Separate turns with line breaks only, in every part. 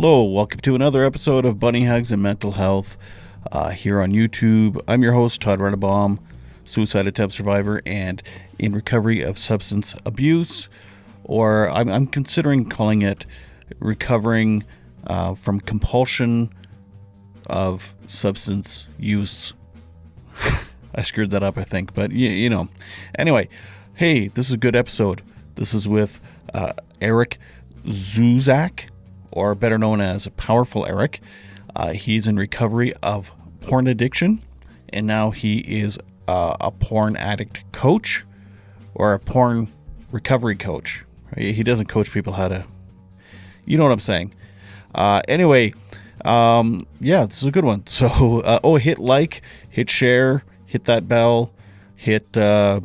Hello, welcome to another episode of Bunny Hugs and Mental Health here on YouTube. I'm your host, Todd Rennebaum, suicide attempt survivor and in recovery of substance abuse, or I'm considering calling it recovering from compulsion of substance use. I screwed that up, I think, but you know. Anyway, hey, this is a good episode. This is with Eric Zuzak, or better known as Powerful Eric. He's in recovery of porn addiction, and now he is a porn addict coach, or a porn recovery coach. He doesn't coach people how to, you know what I'm saying. Anyway, yeah, this is a good one. So, hit like, hit share, hit that bell, hit that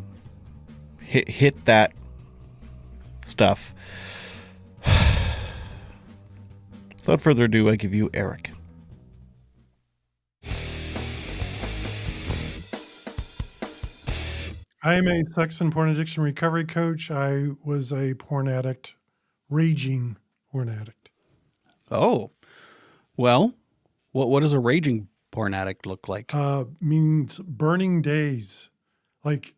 stuff. Without further ado, I give you Eric.
I am a sex and porn addiction recovery coach. I was a porn addict, raging porn addict.
Oh, well, what does a raging porn addict look like?
Means burning days, like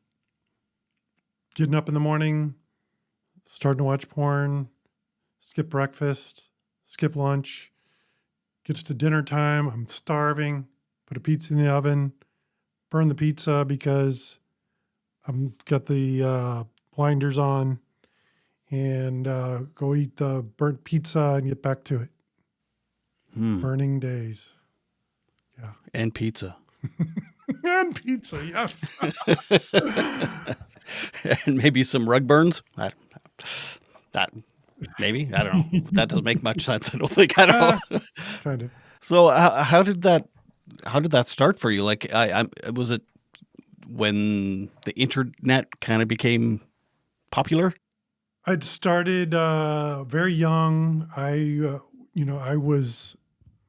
getting up in the morning, starting to watch porn, skip breakfast, skip lunch, gets to dinner time, I'm starving, put a pizza in the oven, burn the pizza because I've got the blinders on, and go eat the burnt pizza and get back to it. Burning days. Yeah.
And pizza.
And pizza, yes.
And maybe some rug burns. Maybe, I don't know. That doesn't make much sense. I don't think. I don't know.
Kind of.
So how did that start for you? Like, was it when the internet kind of became popular?
I'd started very young. I was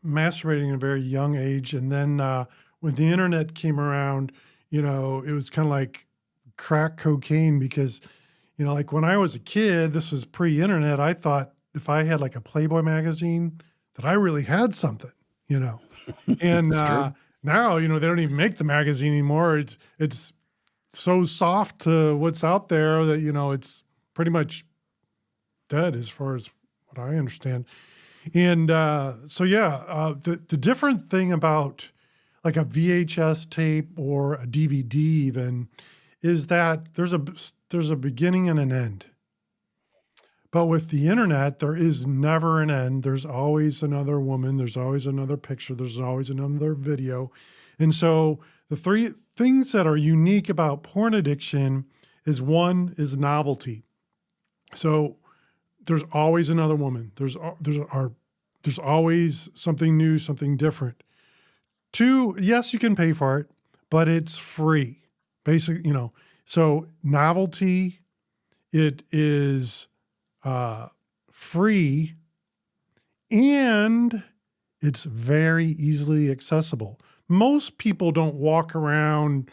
masturbating at a very young age, and then when the internet came around, it was kind of like crack cocaine because, like when I was a kid, this was pre-internet. I thought if I had like a Playboy magazine, that I really had something, And now, they don't even make the magazine anymore. It's so soft to what's out there that, it's pretty much dead as far as what I understand. And the different thing about like a VHS tape or a DVD even is that there's a beginning and an end. But with the internet, there is never an end. There's always another woman. There's always another picture. There's always another video. And so the three things that are unique about porn addiction is one is novelty. So there's always another woman. There's always something new, something different. Two, yes, you can pay for it, but it's free. Basically, so novelty, it is free, and it's very easily accessible. Most people don't walk around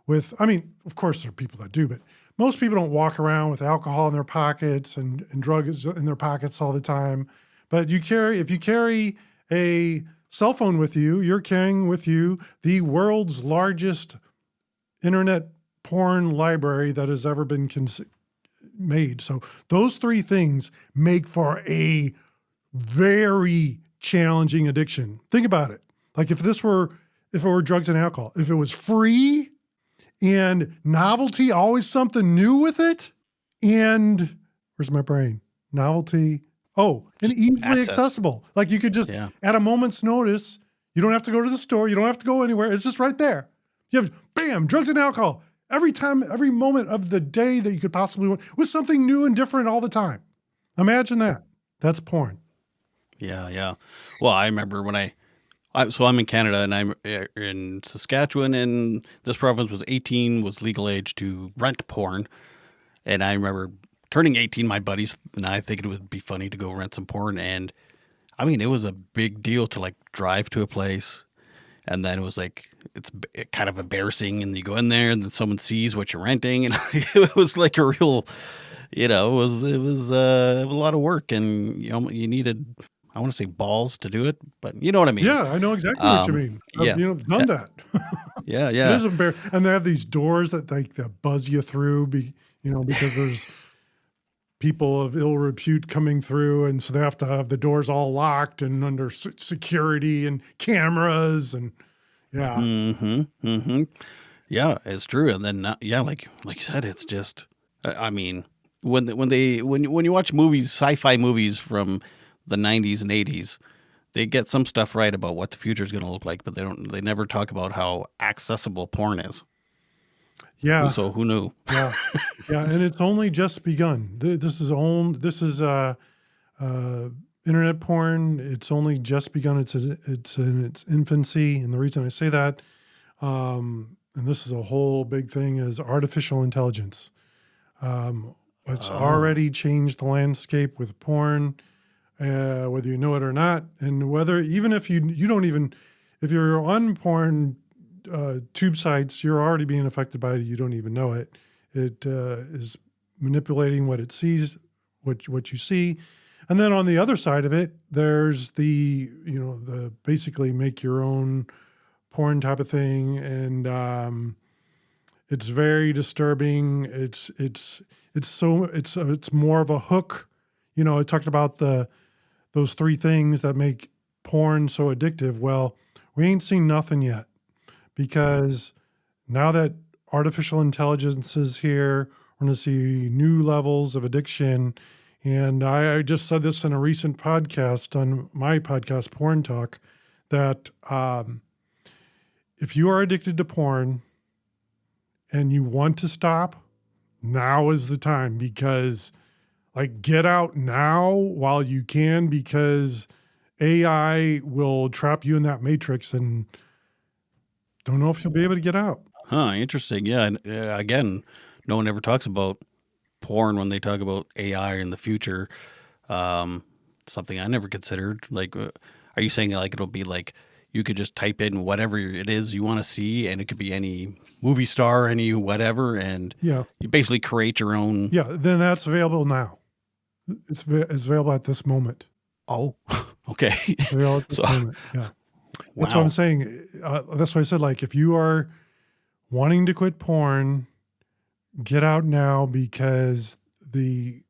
with, of course there are people that do, but most people don't walk around with alcohol in their pockets and drugs in their pockets all the time. But if you carry a cell phone with you, you're carrying with you the world's largest internet porn library that has ever been made. So those three things make for a very challenging addiction. Think about it. Like if it were drugs and alcohol, if it was free and novelty, always something new with it, and where's my brain? Novelty. Oh, and easily accessible. Like you could just, at a moment's notice, you don't have to go to the store. You don't have to go anywhere. It's just right there. You have, bam, drugs and alcohol. Every time, every moment of the day that you could possibly want with something new and different all the time. Imagine that. That's porn.
Yeah. Well, I remember when so I'm in Canada and I'm in Saskatchewan, and this province was legal age to rent porn. And I remember turning 18, my buddies and I thinking it would be funny to go rent some porn. And it was a big deal to like drive to a place. And then it was like, it's kind of embarrassing. And you go in there and then someone sees what you're renting. And it was like a real, it was a lot of work. And you needed I want to say balls to do it, but you know what I mean.
Yeah, I know exactly what you mean. I've,
Yeah,
done that.
yeah,
It
yeah.
is and they have these doors that buzz you through, because there's people of ill repute coming through, and so they have to have the doors all locked and under security and cameras, and yeah,
Yeah, it's true. And then yeah, like you said, it's just I mean, when you watch movies, sci-fi movies from the 90s and 80s, they get some stuff right about what the future is going to look like, but they never talk about how accessible porn is.
yeah,
Who knew?
yeah, yeah, and it's only just begun. This is uh, internet porn. It's only just begun. It's in its infancy, and the reason I say that, and this is a whole big thing, is artificial intelligence. Um, it's
Oh.
already changed the landscape with porn, whether you know it or not, and whether even if you don't even if you're on porn tube sites, you're already being affected by it. You don't even know it. It is manipulating what it sees, what you see, and then on the other side of it, there's the basically make your own porn type of thing, and it's very disturbing. It's more of a hook. I talked about those three things that make porn so addictive. Well, we ain't seen nothing yet, because now that artificial intelligence is here, we're going to see new levels of addiction. And I just said this in a recent podcast on my podcast, Porn Talk, that if you are addicted to porn and you want to stop, now is the time, because get out now while you can, because AI will trap you in that matrix, and don't know if you'll be able to get out.
Huh, interesting. Yeah, and again, no one ever talks about porn when they talk about AI in the future. Um, Something I never considered. Like, are you saying like it'll be like you could just type in whatever it is you want to see, and it could be any movie star, any whatever, and
Yeah.
you basically create your own.
Yeah. Then that's available now. It's available at this moment.
Oh, okay.
It's available at this
So,
moment. Yeah. That's what I'm
wow.
saying. That's why I said, if you are wanting to quit porn, get out now, because the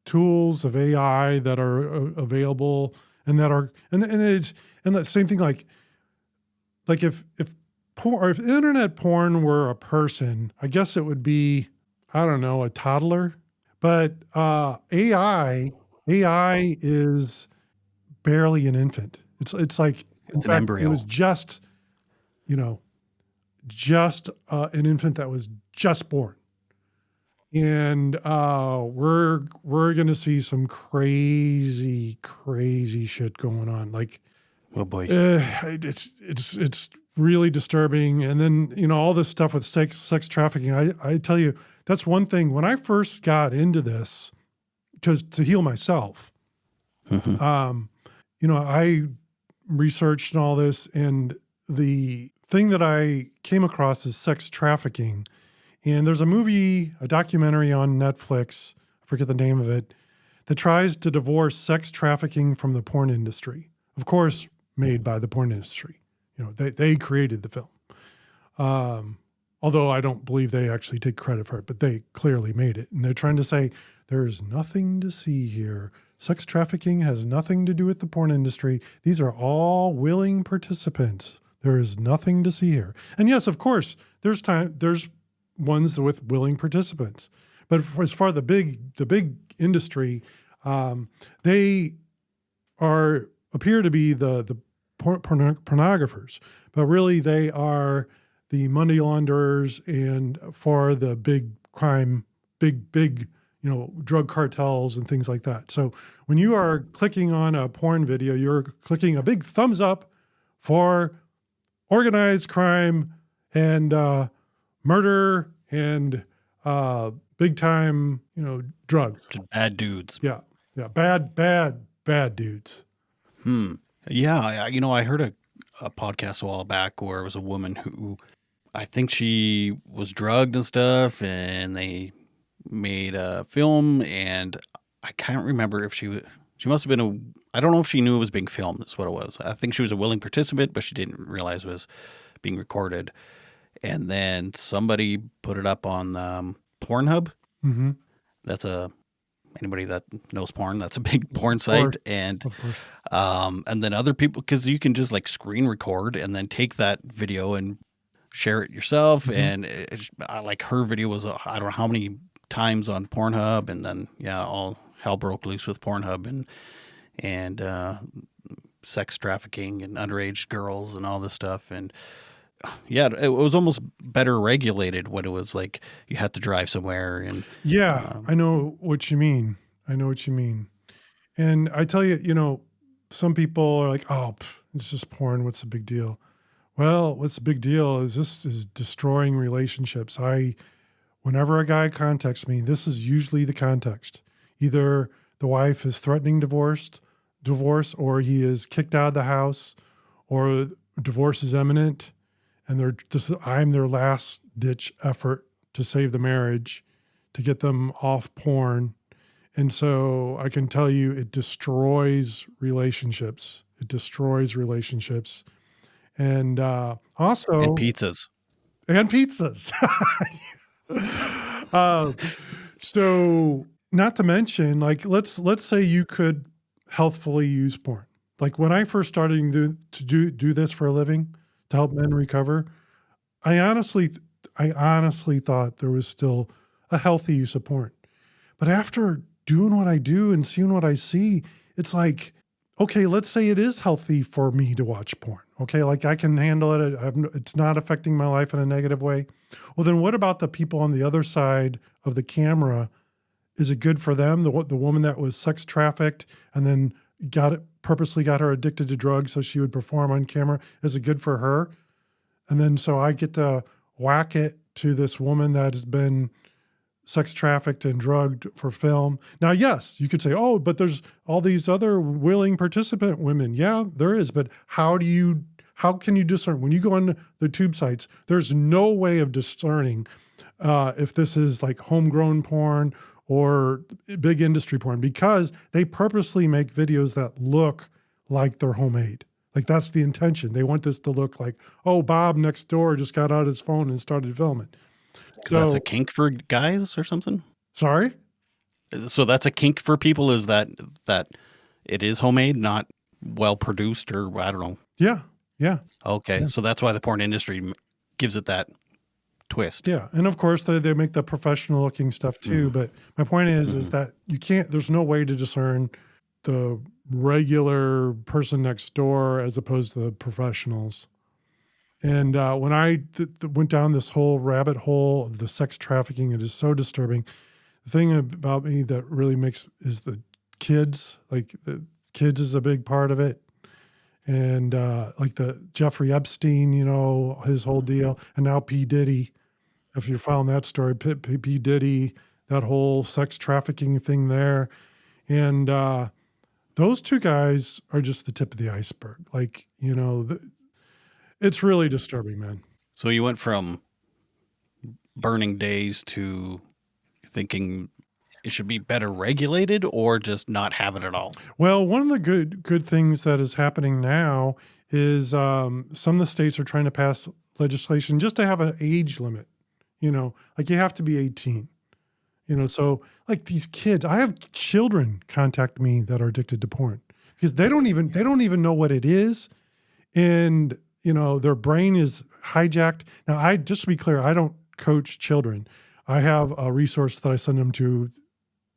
tools of AI that are available, and that are, and it's, and the same thing, if porn, or if internet porn were a person, I guess it would be, I don't know, a toddler. But AI is barely an infant. It's like, in
It's an
fact, it was
embryo.
you know, just an infant that was just born. And we're gonna see some crazy, crazy shit going on.
Oh boy.
It's really disturbing. And then all this stuff with sex trafficking. I tell you, that's one thing. When I first got into this, because to heal myself,
Mhm.
um, I researched and all this, and the thing that I came across is sex trafficking. And there's a documentary on Netflix, I forget the name of it, that tries to divorce sex trafficking from the porn industry. Of course, made by the porn industry. They created the film. Although I don't believe they actually take credit for it, but they clearly made it. And they're trying to say there is nothing to see here. Sex trafficking has nothing to do with the porn industry. These are all willing participants. There is nothing to see here. And yes, of course, there's ones with willing participants. But as far as the big industry, they appear to be the pornographers, but really they are the money launderers, and for the big crime, big drug cartels and things like that. So when you are clicking on a porn video, you're clicking a big thumbs up for organized crime and murder and big time drugs.
Just bad dudes.
Yeah, yeah, bad dudes.
Hmm. Yeah, I heard a podcast a while back where it was a woman who I think she was drugged and stuff, and they made a film, and I can't remember if She must have been I don't know if she knew it was being filmed, is what it was. I think she was a willing participant, but she didn't realize it was being recorded. And then somebody put it up on Pornhub.
Mm-hmm.
That's anybody that knows porn, that's a big porn
Of course.
site. And
Of course.
and then other people, because you can just like screen record and then take that video and share it yourself.
Mm-hmm.
And like her video was I don't know how many times on Pornhub, and then all hell broke loose with Pornhub and sex trafficking and underage girls and all this stuff. And yeah, it was almost better regulated when it was like you had to drive somewhere. And
Yeah, I know what you mean. I know what you mean. And I tell you, some people are like, "Oh, it's just porn. What's the big deal?" Well, what's the big deal is this is destroying relationships. Whenever a guy contacts me, this is usually the context. Either the wife is threatening divorce, or he is kicked out of the house, or divorce is imminent, and I'm their last ditch effort to save the marriage, to get them off porn. And so I can tell you, it destroys relationships. It destroys relationships. And also,
pizzas.
and pizzas. uh, so not to mention, like, let's say you could healthfully use porn. Like when I first started to do this for a living to help men recover, I honestly thought there was still a healthy use of porn. But after doing what I do and seeing what I see, it's like, okay, let's say it is healthy for me to watch porn. Okay, like I can handle it. It's not affecting my life in a negative way. Well, then what about the people on the other side of the camera? Is it good for them? The woman that was sex trafficked and then purposely got her addicted to drugs so she would perform on camera. Is it good for her? And then so I get to whack it to this woman that has been sex trafficked and drugged for film. Now, yes, you could say, oh, but there's all these other willing participant women. Yeah, there is. But how can you discern? When you go on the tube sites, there's no way of discerning if this is like homegrown porn or big industry porn, because they purposely make videos that look like they're homemade. Like that's the intention. They want this to look like, oh, Bob next door just got out his phone and started filming.
Because that's a kink for guys or something?
Sorry?
So that's a kink for people, is that it is homemade, not well produced, or I don't know.
Yeah. Yeah.
Okay.
Yeah.
So that's why the porn industry gives it that twist.
Yeah. And of course they make the professional looking stuff too. But my point is that there's no way to discern the regular person next door as opposed to the professionals. And when I went down this whole rabbit hole of the sex trafficking, it is so disturbing. The thing about me that really is the kids. Like the kids is a big part of it. And like the Jeffrey Epstein, his whole deal. And now P. Diddy, if you're following that story, P. Diddy, that whole sex trafficking thing there. And those two guys are just the tip of the iceberg. Like, it's really disturbing, man.
So you went from burning days to thinking it should be better regulated, or just not have it at all?
Well, one of the good things that is happening now is some of the states are trying to pass legislation just to have an age limit. Like you have to be 18. So like these kids, I have children contact me that are addicted to porn because they don't even know what it is, and their brain is hijacked. Now, just to be clear, I don't coach children. I have a resource that I send them to.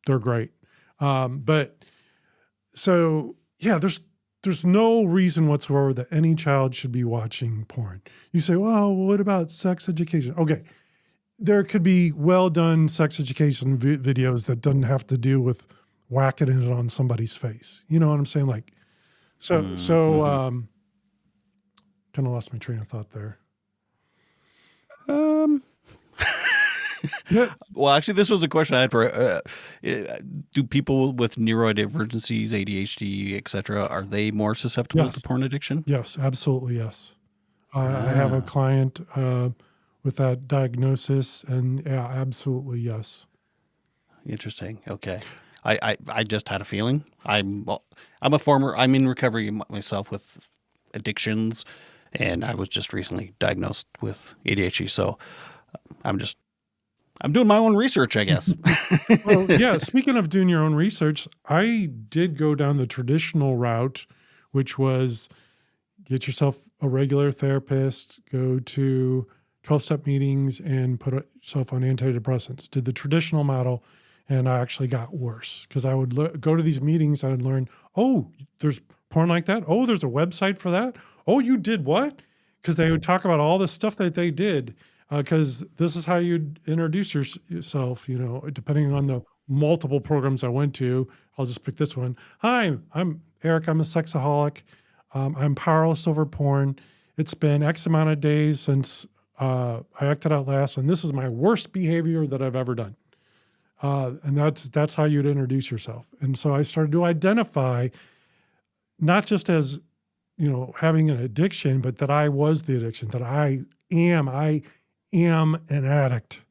They're great. But so yeah, there's no reason whatsoever that any child should be watching porn. You say, well, what about sex education? Okay. There could be well done sex education videos that doesn't have to do with whacking it on somebody's face. You know what I'm saying? Like, kind of lost my train of thought there.
Yeah. Well, actually, this was a question I had for, do people with neurodivergencies, ADHD, etc., are they more susceptible to porn addiction?
Yes, absolutely. Yes. I have a client with that diagnosis, and yeah, absolutely. Yes.
Interesting. Okay. I just had a feeling. I'm in recovery myself with addictions, and I was just recently diagnosed with ADHD. So I'm just I'm doing my own research, I guess.
Well, yeah, speaking of doing your own research, I did go down the traditional route, which was get yourself a regular therapist, go to 12-step meetings, and put yourself on antidepressants. Did the traditional model, and I actually got worse because I would go to these meetings and I'd learn, oh, there's porn like that. Oh, there's a website for that. Oh, you did what? Because they would talk about all the stuff that they did. Because this is how you'd introduce yourself, depending on the multiple programs I went to. I'll just pick this one. Hi, I'm Eric. I'm a sexaholic. I'm powerless over porn. It's been X amount of days since I acted out last, and this is my worst behavior that I've ever done. And that's how you'd introduce yourself. And so I started to identify not just as having an addiction, but that I was the addiction. That I am an addict.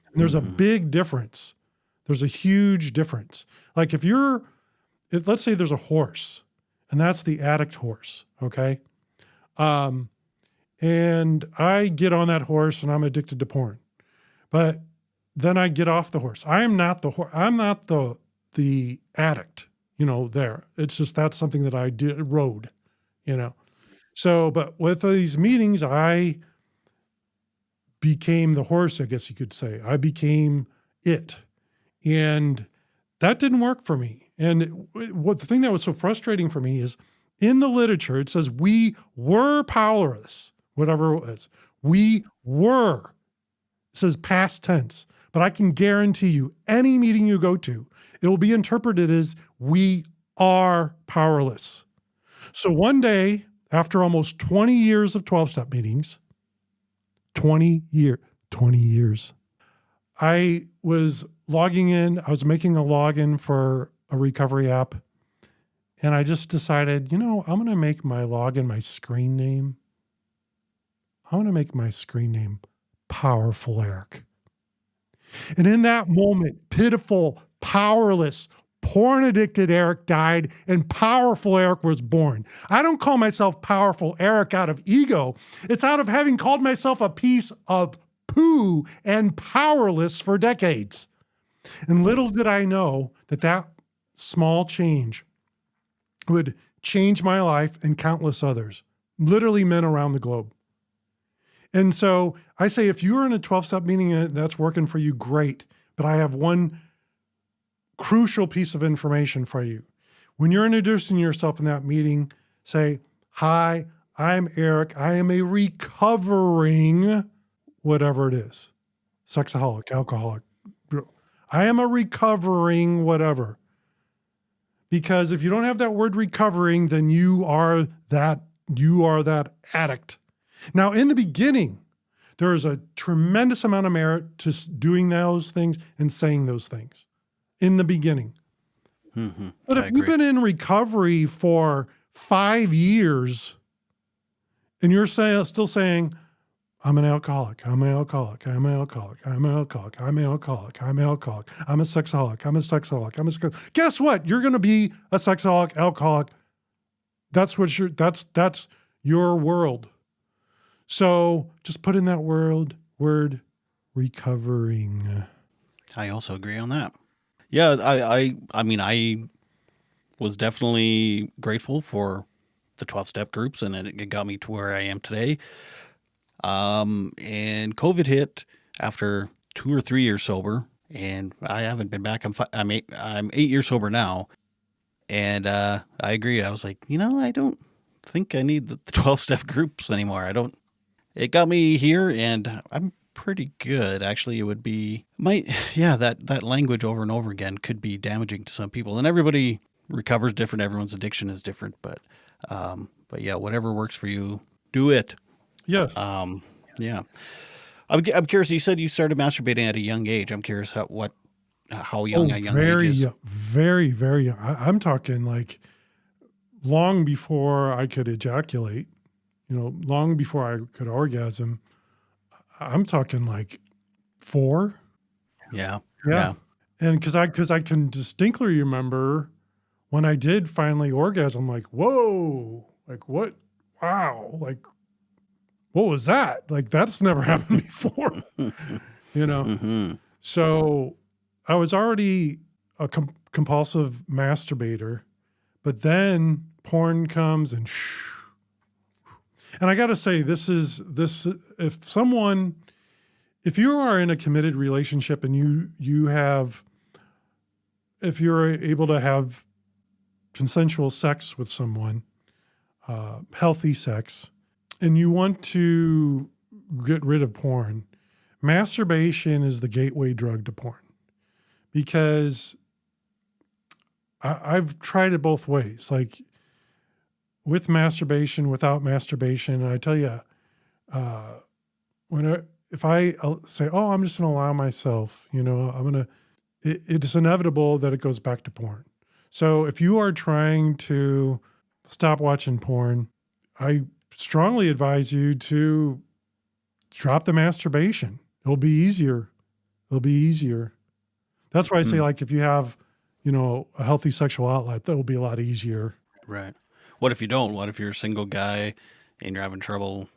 And there's a big difference. There's a huge difference. Like let's say there's a horse, and that's the addict horse, okay? And I get on that horse and I'm addicted to porn. But then I get off the horse. I'm not the horse. I'm not the addict, there. It's just that's something that I rode, So, but with these meetings, I became the horse, I guess you could say. I became it. And that didn't work for me. And the thing that was so frustrating for me is in the literature, it says we were powerless, whatever it was. We were. It says past tense. But I can guarantee you, any meeting you go to, it will be interpreted as we are powerless. So one day, after almost 20 years of 12-step meetings, 20 years, I was logging in. I was making a login for a recovery app. And I just decided, I'm going to make my login my screen name. I want to make my screen name Powerful Eric. And in that moment, pitiful, powerless, porn addicted Eric died and powerful Eric was born. I don't call myself powerful Eric out of ego. It's out of having called myself a piece of poo and powerless for decades. And little did I know that small change would change my life and countless others, literally men around the globe. And so I say, if you're in a 12-step meeting and that's working for you, great. But I have one crucial piece of information for you. When you're introducing yourself in that meeting, say, hi, I'm Eric. I am a recovering, whatever it is, sexaholic, alcoholic. I am a recovering whatever. Because if you don't have that word recovering, then you are that addict. Now, in the beginning, there is a tremendous amount of merit to doing those things and saying those things in the beginning.
Mm-hmm.
But if you've been in recovery for 5 years and you're still saying, I'm an alcoholic, I'm an alcoholic, I'm an alcoholic, I'm an alcoholic, I'm an alcoholic, I'm an alcoholic, I'm a sexaholic, I'm a sexaholic, I'm a sexaholic. Guess what? You're going to be a sexaholic, alcoholic. That's your world. So just put in that word recovering.
I also agree on that. Yeah, I mean, I was definitely grateful for the 12-step groups, and it got me to where I am today. And COVID hit after 2 or 3 years sober, and I haven't been back. I'm 8 years sober now, and I agreed. I was like, I don't think I need the 12-step groups anymore. It got me here, and I'm pretty good. Actually, it would be that language over and over again could be damaging to some people, and everybody recovers different. Everyone's addiction is different, but yeah, whatever works for you, do it.
Yes.
Yeah. I'm curious. You said you started masturbating at a young age. I'm curious how young a young age is.
Very, very young. I'm talking like long before I could ejaculate, long before I could orgasm. I'm talking like 4.
Yeah.
Yeah. And because I can distinctly remember when I did finally orgasm, like, whoa, like what? Wow, like what was that? Like that's never happened before, you know?
Mm-hmm.
So I was already a compulsive masturbator, but then porn comes and I got to say, this, if you are in a committed relationship and if you're able to have consensual sex with someone, healthy sex, and you want to get rid of porn, masturbation is the gateway drug to porn because I've tried it both ways, like with masturbation, without masturbation. And I tell you, uh, if I say, "Oh, I'm just going to allow myself," it's inevitable that it goes back to porn. So if you are trying to stop watching porn, I strongly advise you to drop the masturbation. It'll be easier. It'll be easier. That's why I say, like, if you have, a healthy sexual outlet, that'll be a lot easier.
Right. What if you don't? What if you're a single guy and you're having trouble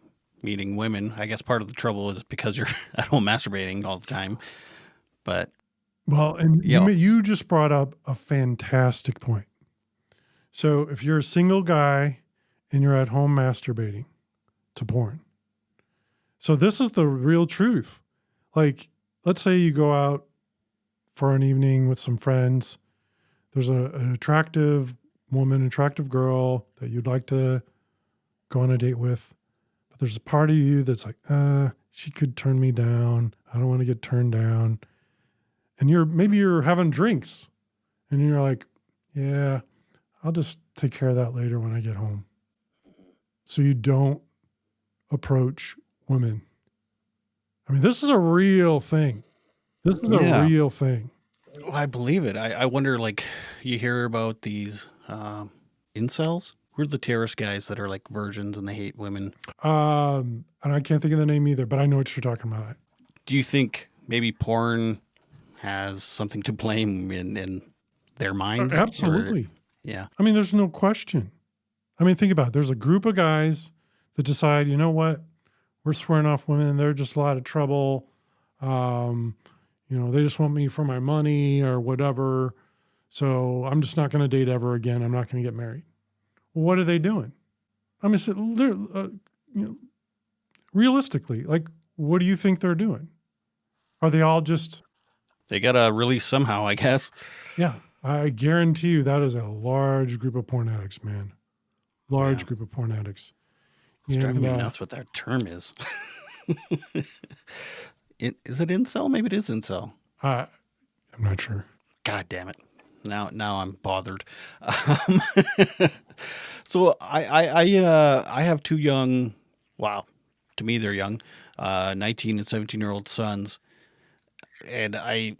meeting women? I guess part of the trouble is because you're at home masturbating all the time. But
Well, and
yeah,
you just brought up a fantastic point. So if you're a single guy and you're at home masturbating to porn, so this is the real truth. Like, let's say you go out for an evening with some friends. There's an attractive woman, attractive girl that you'd like to go on a date with. But there's a part of you that's like, she could turn me down. I don't want to get turned down. And maybe you're having drinks and you're like, yeah, I'll just take care of that later when I get home. So you don't approach women. I mean, this is a real thing. This is a
yeah,
real thing.
I believe it. I wonder, like, you hear about these incels. Who are the terrorist guys that are like virgins and they hate women?
And I can't think of the name either, but I know what you're talking about.
Do you think maybe porn has something to blame in their minds? Or
Absolutely.
yeah,
I mean, there's no question. I mean, think about it. There's a group of guys that decide, you know what, we're swearing off women. They're just a lot of trouble. They just want me for my money or whatever. So I'm just not going to date ever again. I'm not going to get married. Well, what are they doing? I mean, realistically, like, what do you think they're doing? Are they all just,
they gotta release somehow, I guess.
yeah, I guarantee you that is a large group of porn addicts, man.
Yeah,
Large group of porn addicts.
it's driving
And
me nuts what that term is. Is it incel? Maybe it is incel.
I'm not sure.
God damn it! Now I'm bothered. Um, so I have two young. Wow, to me they're young, 19 and 17-year-old sons, and I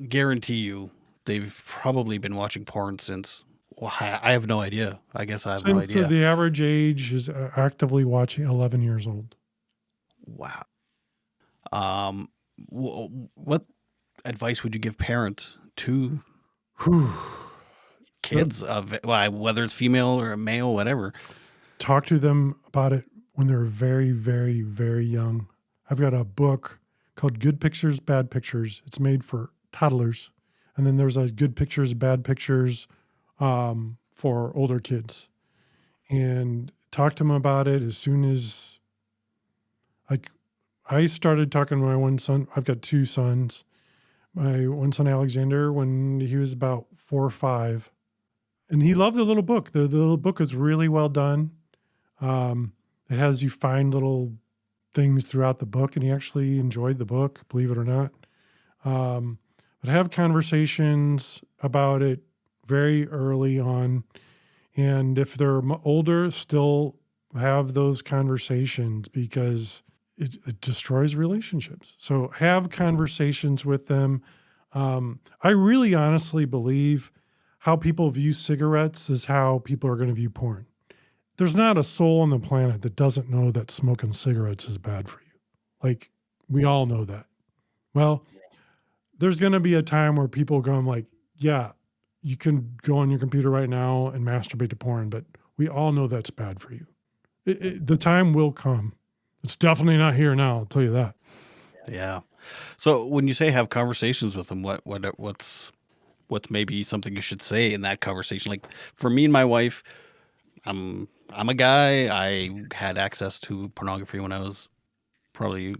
guarantee you they've probably been watching porn since. Well, I have no idea. I guess I have no
Since
idea.
the average age is actively watching 11 years old.
Wow. Um, what advice would you give parents to
Whew.
kids of whether it's female or male, whatever?
Talk to them about it when they're very, very, very young. I've got a book called Good Pictures, Bad Pictures. It's made for toddlers. And then there's a Good Pictures, Bad Pictures for older kids. And talk to them about it as soon as, like, I started talking to my one son. I've got two sons. My one son, Alexander, when he was about 4 or 5. And he loved the little book. The little book is really well done. It has you find little things throughout the book, and he actually enjoyed the book, believe it or not. But have conversations about it very early on. And if they're older, still have those conversations because it destroys relationships. So have conversations with them. I really honestly believe how people view cigarettes is how people are going to view porn. There's not a soul on the planet that doesn't know that smoking cigarettes is bad for you. Like, we all know that. Well, there's going to be a time where people go, like, yeah, you can go on your computer right now and masturbate to porn, but we all know that's bad for you. The time will come. It's definitely not here now. I'll tell you that.
Yeah. So when you say have conversations with them, what's maybe something you should say in that conversation? Like for me and my wife, I'm a guy. I had access to pornography when I was probably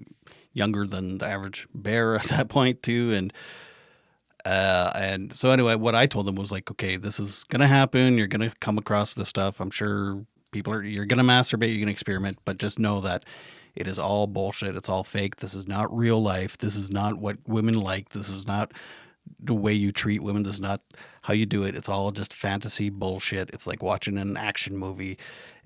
younger than the average bear at that point too, and so anyway, what I told them was like, okay, this is gonna happen. You're gonna come across this stuff. I'm sure you're gonna masturbate, you're gonna experiment, but just know that it is all bullshit. It's all fake. This is not real life. This is not what women like. This is not the way you treat women. This is not how you do it. It's all just fantasy bullshit. It's like watching an action movie,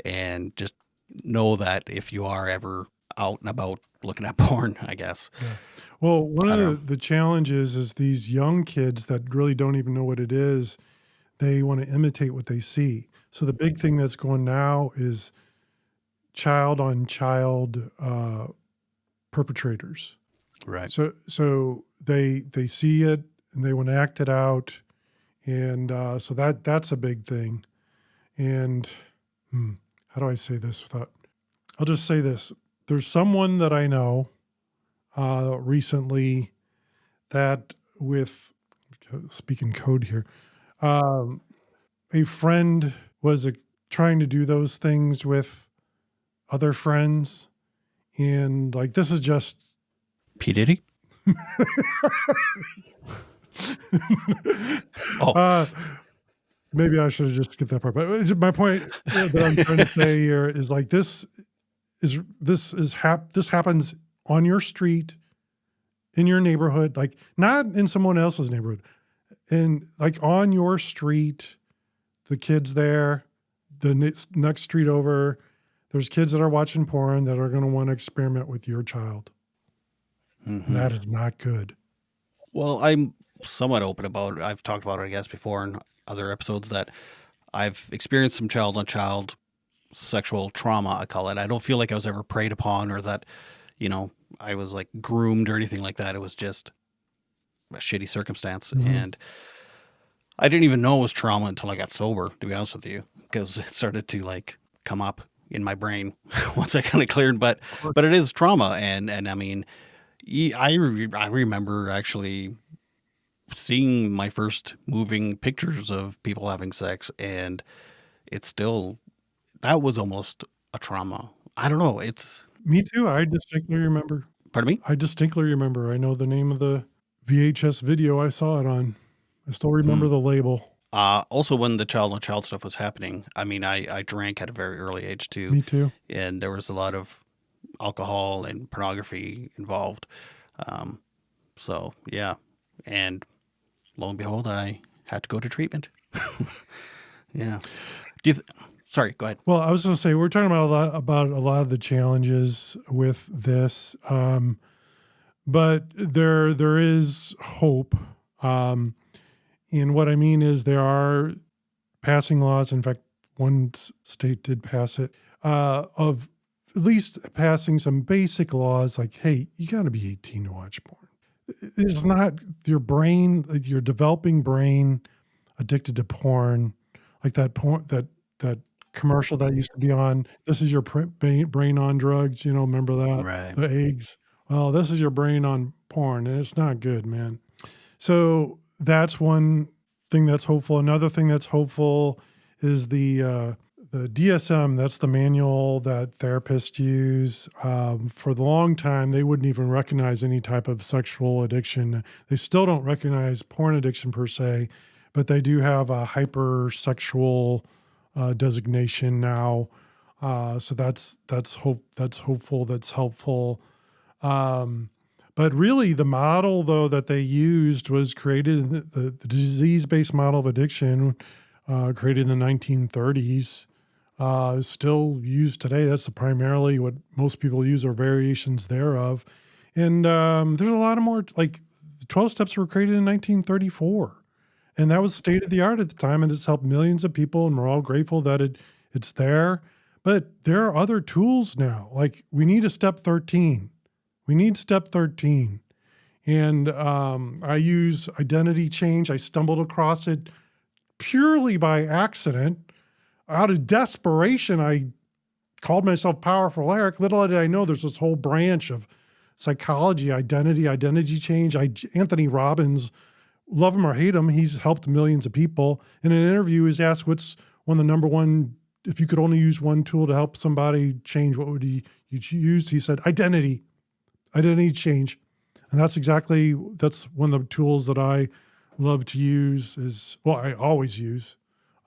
and just know that if you are ever out and about looking at porn, I guess.
Yeah. Well, one
I don't know.
of the challenges is these young kids that really don't even know what it is. They want to imitate what they see. So the big thing that's going now is child on child perpetrators.
Right.
So they see it and they want to act it out, and so that's a big thing. And how do I say this without? I'll just say this: there's someone that I know recently that, with speaking code here, a friend was trying to do those things with other friends, and like this is just
P. Diddy? Oh,
uh, maybe I should have just skipped that part. But my point that I'm trying to say here is like this happens on your street, in your neighborhood, like not in someone else's neighborhood, and like on your street, the kids there, the next street over, there's kids that are watching porn that are going to want to experiment with your child.
mhm.
That is not good.
Well, I'm somewhat open about it. I've talked about it, I guess, before in other episodes that I've experienced some child on child sexual trauma, I call it. I don't feel like I was ever preyed upon or that, I was like groomed or anything like that. It was just a shitty circumstance.
Mhm.
And I didn't even know it was trauma until I got sober, to be honest with you, because it started to like come up in my brain once I kind of cleared. But it is trauma, and I mean, I remember actually seeing my first moving pictures of people having sex, and it's still that was almost a trauma. I don't know. It's
Me too. I distinctly remember.
pardon me.
I know the name of the VHS video I saw it on. I still remember the label.
Also, when the child on child stuff was happening, I mean, I drank at a very early age too,
Me too.
and there was a lot of alcohol and pornography involved. Um, so yeah, and lo and behold, I had to go to treatment. Yeah. Sorry, go ahead.
Well, I was going to say we're talking about a lot of the challenges with this, but there is hope. And what I mean is there are passing laws. In fact, one state did pass it, of at least passing some basic laws like, hey, you got to be 18 to watch porn. It's not your brain, your developing brain addicted to porn, like that porn, that commercial that used to be on. This is your brain on drugs. Remember that?
Right.
The eggs. Well, this is your brain on porn, and it's not good, man. So that's one thing that's hopeful. Another thing that's hopeful is the DSM. That's the manual that therapists use. For the long time, they wouldn't even recognize any type of sexual addiction. They still don't recognize porn addiction per se, but they do have a hypersexual designation now. So that's hope. That's hopeful. That's helpful. But really, the model, though, that they used was created, the disease-based model of addiction, created in the 1930s, is still used today. That's primarily what most people use, or variations thereof. And there's a lot of more, like the 12 steps were created in 1934. And that was state of the art at the time, and it's helped millions of people, and we're all grateful that it's there. But there are other tools now. Like we need a step 13. We need step 13. And I use identity change. I stumbled across it purely by accident. Out of desperation, I called myself Powerful Eric. Little did I know there's this whole branch of psychology, identity change. Anthony Robbins, love him or hate him, he's helped millions of people. In an interview, he's asked what's one of the number one, if you could only use one tool to help somebody change, what would you use? He said, identity change. And that's one of the tools that I love to use I always use.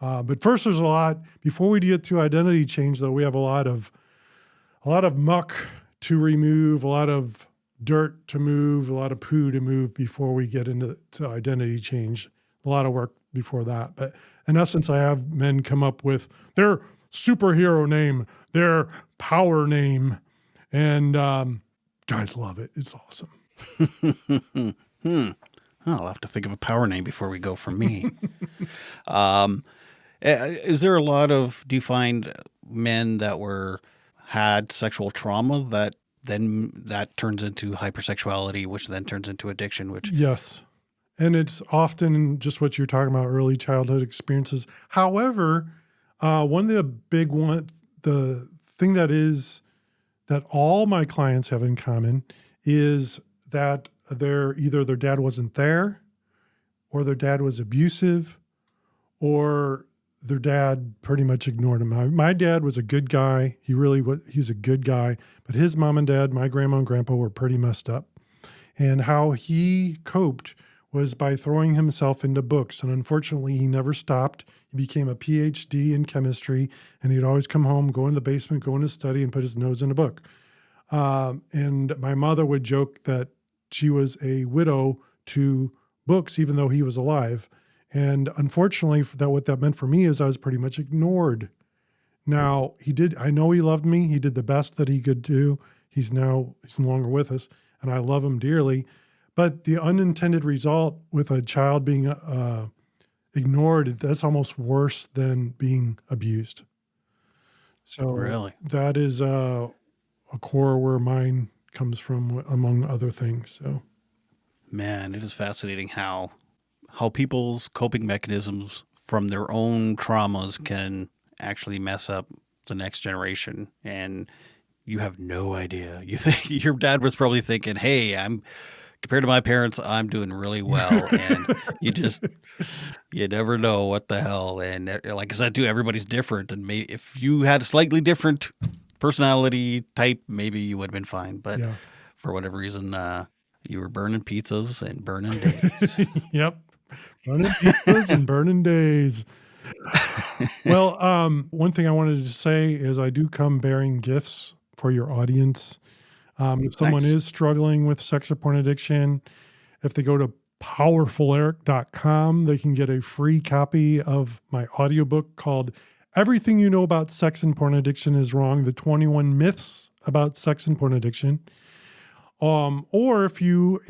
But first there's a lot, before we get to identity change though, we have a lot of muck to remove, a lot of dirt to move, a lot of poo to move before we get into identity change. A lot of work before that. But in essence, I have men come up with their superhero name, their power name, and guys love it. It's awesome.
I'll have to think of a power name before we go from me. Is there do you find men that had sexual trauma that turns into hypersexuality, which then turns into addiction,
Yes. And it's often just what you're talking about, early childhood experiences. However, one of the big the thing that all my clients have in common is that either their dad wasn't there, or their dad was abusive, or their dad pretty much ignored him. My dad was a good guy. He's a good guy, but his mom and dad, my grandma and grandpa, were pretty messed up. And how he coped was by throwing himself into books. And unfortunately, he never stopped. He became a PhD in chemistry, and he'd always come home, go in the basement, go in his study, and put his nose in a book. And my mother would joke that she was a widow to books, even though he was alive. And unfortunately, what that meant for me is I was pretty much ignored. Now, I know he loved me. He did the best that he could do. He's no longer with us, and I love him dearly. But the unintended result with a child being ignored, that's almost worse than being abused. So
really,
that is a core where mine comes from, among other things. So,
man, it is fascinating how people's coping mechanisms from their own traumas can actually mess up the next generation. And you have no idea. You think your dad was probably thinking, hey, compared to my parents, I'm doing really well. And you never know what the hell. And like I said, too, everybody's different. And if you had a slightly different personality type, maybe you would have been fine. But for whatever reason, you were burning pizzas and burning days.
Yep. Burning pizzas and burning days. Well, one thing I wanted to say is I do come bearing gifts for your audience. If someone is struggling with sex or porn addiction, if they go to powerfuleric.com, they can get a free copy of my audiobook called Everything You Know About Sex and Porn Addiction is Wrong, the 21 Myths About Sex and Porn Addiction. Or if you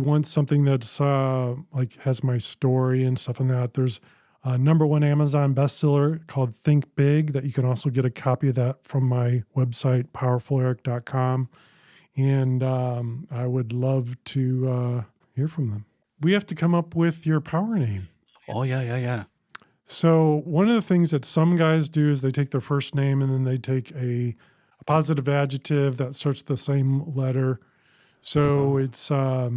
want something that's like has my story and stuff like that, there's a #1 Amazon bestseller called Think Big that you can also get a copy of that from my website, powerfuleric.com. And I would love to hear from them. We have to come up with your power name.
Oh, yeah.
So one of the things that some guys do is they take their first name and then they take a positive adjective that starts with the same letter. So it's
my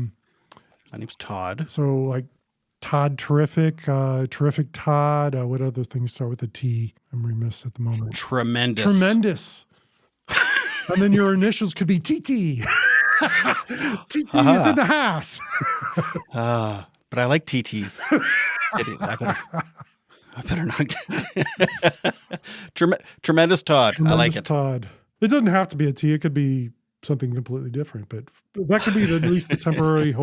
name's Todd.
So like Todd Terrific, Terrific Todd. What other things start with a T? I'm remiss at the moment.
Tremendous.
And then your initials could be TT. TT is in the house.
But I like TTs. I better not. Tremendous Todd.
Tremendous
I like it.
Todd. It doesn't have to be a T. It could be something completely different, but that could be at least the temporary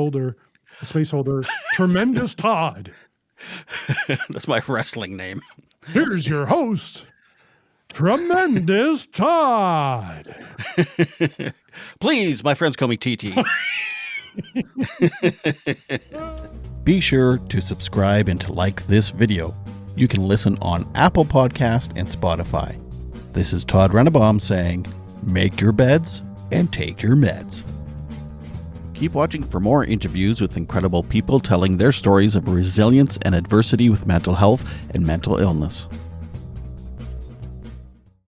space holder. Tremendous Todd.
That's my wrestling name.
Here's your host, Tremendous Todd.
Please, my friends call me TT. Be sure to subscribe and to like this video. You can listen on Apple Podcast and Spotify. This is Todd Rennebaum saying, make your beds and take your meds. Keep watching for more interviews with incredible people telling their stories of resilience and adversity with mental health and mental illness.